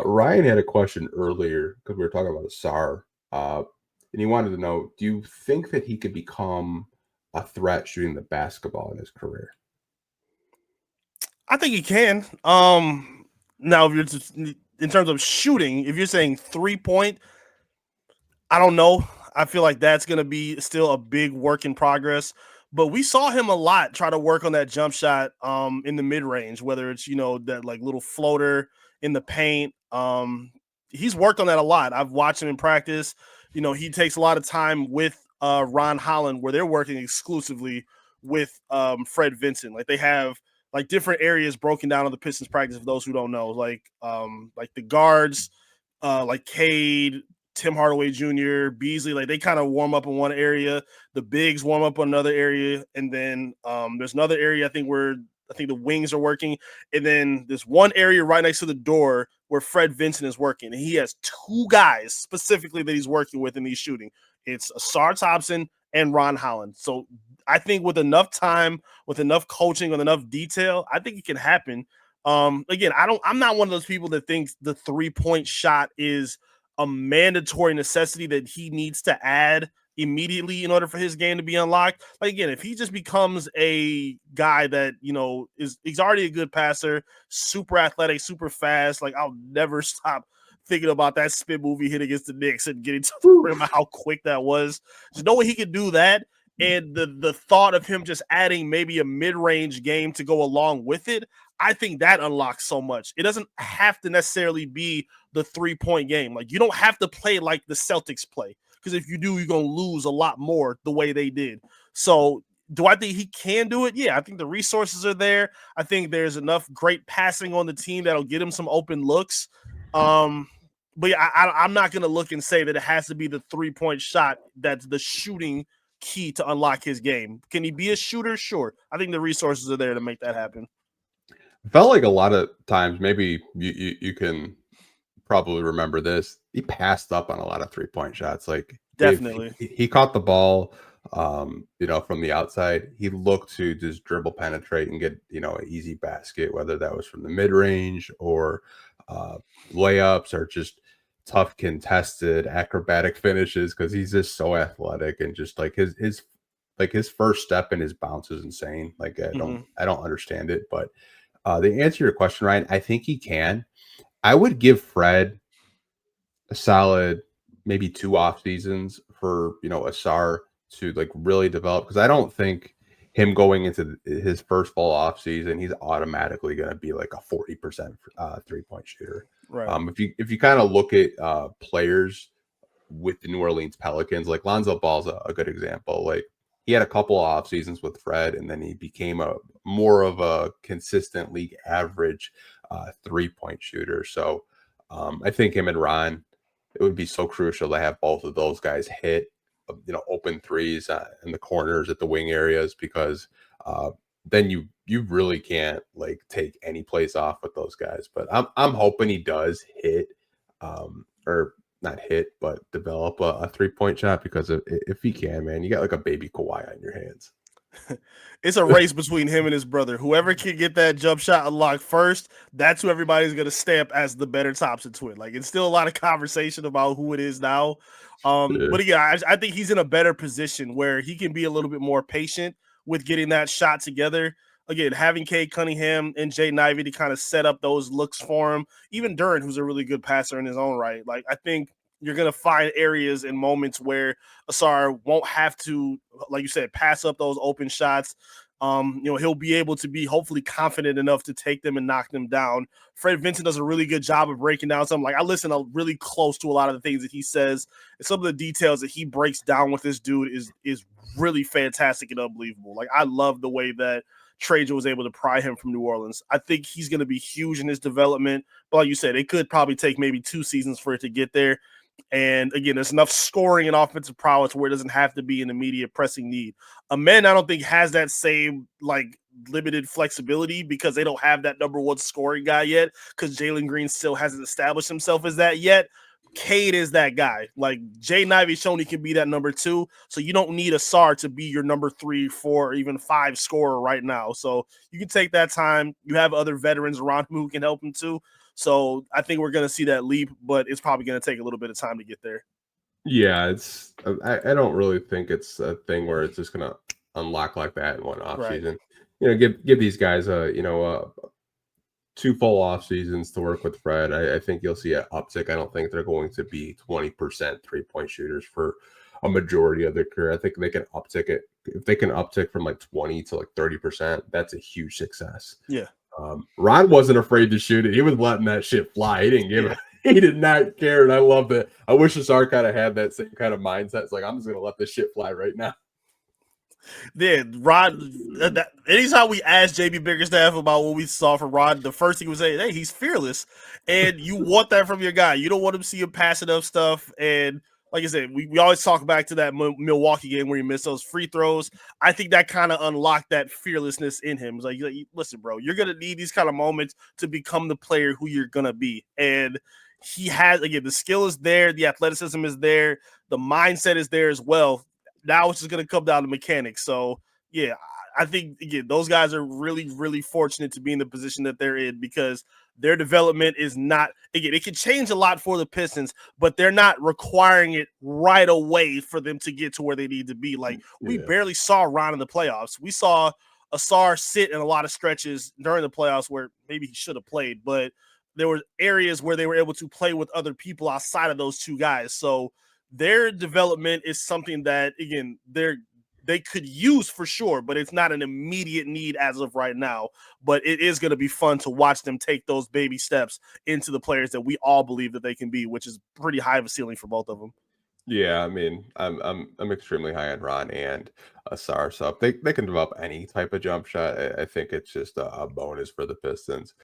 Ryan had a question earlier because we were talking about Asar, and he wanted to know: do you think that he could become a threat shooting the basketball in his career? I think he can. Now if you're just, in terms of shooting, if you're saying 3-point, I don't know. I feel like that's going to be still a big work in progress. But we saw him a lot try to work on that jump shot in the mid range, whether it's that like little floater in the paint. He's worked on that a lot. I've watched him in practice. He takes a lot of time with Ron Holland, where they're working exclusively with Fred Vinson. Like they have like different areas broken down on the Pistons practice. For those who don't know, like the guards, like Cade, Tim Hardaway Jr., Beasley, like they kind of warm up in one area. The bigs warm up in another area. And then there's another area I think the wings are working. And then there's one area right next to the door where Fred Vinson is working. And he has two guys specifically that he's working with in these shooting. It's Ausar Thompson and Ron Holland. So I think with enough time, with enough coaching, with enough detail, I think it can happen. Again, I'm not one of those people that thinks the 3-point shot is a mandatory necessity that he needs to add immediately in order for his game to be unlocked. Like again, if he just becomes a guy that he's already a good passer, super athletic, super fast, like I'll never stop thinking about that spin move he hit against the Knicks and getting to the rim, how quick that was. There's no way he could do that. And the thought of him just adding maybe a mid-range game to go along with it, I think that unlocks so much. It doesn't have to necessarily be the 3-point game. Like you don't have to play like the Celtics play, because if you do, you're going to lose a lot more the way they did. So do I think he can do it? Yeah, I think the resources are there. I think there's enough great passing on the team that'll get him some open looks. But yeah, I'm not going to look and say that it has to be the 3-point shot that's the shooting key to unlock his game. Can he be a shooter? Sure. I think the resources are there to make that happen. I felt like a lot of times, maybe you can probably remember this, he passed up on a lot of 3-point shots. Like Definitely. if he caught the ball, from the outside, he looked to just dribble, penetrate, and get, an easy basket, whether that was from the mid range or layups or just tough contested acrobatic finishes, because he's just so athletic, and just like his first step and his bounce is insane. Like I don't understand it, but the answer to your question, Ryan, I think he can. I would give Fred a solid maybe 2 off seasons for Ausar to like really develop, because I don't think him going into his first full off season he's automatically going to be like a 40% 3-point shooter. Right. If you kind of look at players with the New Orleans Pelicans, like Lonzo Ball's a good example. Like he had a couple of off seasons with Fred, and then he became a more of a consistent league average 3-point shooter. So I think him and Ron, it would be so crucial to have both of those guys hit, open threes in the corners at the wing areas, because then you really can't like take any place off with those guys. But I'm hoping he does hit, or not hit, but develop a 3-point shot, because if he can, man, you got like a baby Kawhi on your hands. It's a race between him and his brother. Whoever can get that jump shot unlocked first, that's who everybody's going to stamp as the better Thompson twin. Like it's still a lot of conversation about who it is now. But yeah, I think he's in a better position where he can be a little bit more patient with getting that shot together. Again, having Cade Cunningham and Jay Ivey to kind of set up those looks for him. Even Duren, who's a really good passer in his own right. Like I think you're going to find areas and moments where Ausar won't have to, like you said, pass up those open shots. He'll be able to be hopefully confident enough to take them and knock them down. Fred Vinson does a really good job of breaking down something. Like I listen really close to a lot of the things that he says, and some of the details that he breaks down with this dude is really fantastic and unbelievable. Like I love the way that Trajan was able to pry him from New Orleans. I think he's going to be huge in his development. But like you said, it could probably take maybe 2 seasons for it to get there. And again, there's enough scoring and offensive prowess where it doesn't have to be an immediate pressing need. Amen, I don't think has that same like limited flexibility, because they don't have that number 1 scoring guy yet, because Jalen Green still hasn't established himself as that yet. Cade is that guy. Like Jay Ivey's shown he can be that number 2. So you don't need Ausar to be your number 3, 4, or even 5 scorer right now. So you can take that time. You have other veterans around him who can help him too. So I think we're going to see that leap, but it's probably going to take a little bit of time to get there. Yeah, it's I don't really think it's a thing where it's just gonna unlock like that in one off Right. season. Give these guys two full off seasons to work with Fred. I think you'll see an uptick. I don't think they're going to be 20% 3-point shooters for a majority of their career. I think they can uptick it. If they can uptick from like 20 to like 30%, that's a huge success. Yeah. Ron wasn't afraid to shoot it. He was letting that shit fly. He didn't give it. He did not care, and I love that. I wish Ausar kind of had that same kind of mindset. It's like, I'm just gonna let this shit fly right now. Yeah, Rod. Anytime we asked JB Biggerstaff about what we saw from Rod, the first thing he was saying, "Hey, he's fearless," and you want that from your guy. You don't want him to see him passing up stuff. And like I said, we always talk back to that Milwaukee game where he missed those free throws. I think that kind of unlocked that fearlessness in him. It's like, listen, bro, you're gonna need these kind of moments to become the player who you're gonna be. And he has, again, the skill is there, the athleticism is there, the mindset is there as well. Now it's just going to come down to mechanics. So, yeah, I think, again, those guys are really, really fortunate to be in the position that they're in because their development is not, again, it can change a lot for the Pistons, but they're not requiring it right away for them to get to where they need to be. Like, we barely saw Ron in the playoffs. We saw Ausar sit in a lot of stretches during the playoffs where maybe he should have played, but there were areas where they were able to play with other people outside of those two guys. So their development is something that, again, they could use for sure, but it's not an immediate need as of right now. But it is going to be fun to watch them take those baby steps into the players that we all believe that they can be, which is pretty high of a ceiling for both of them. Yeah, I mean, I'm extremely high on Ron and Ausar, so if they can develop any type of jump shot, I think it's just a bonus for the Pistons.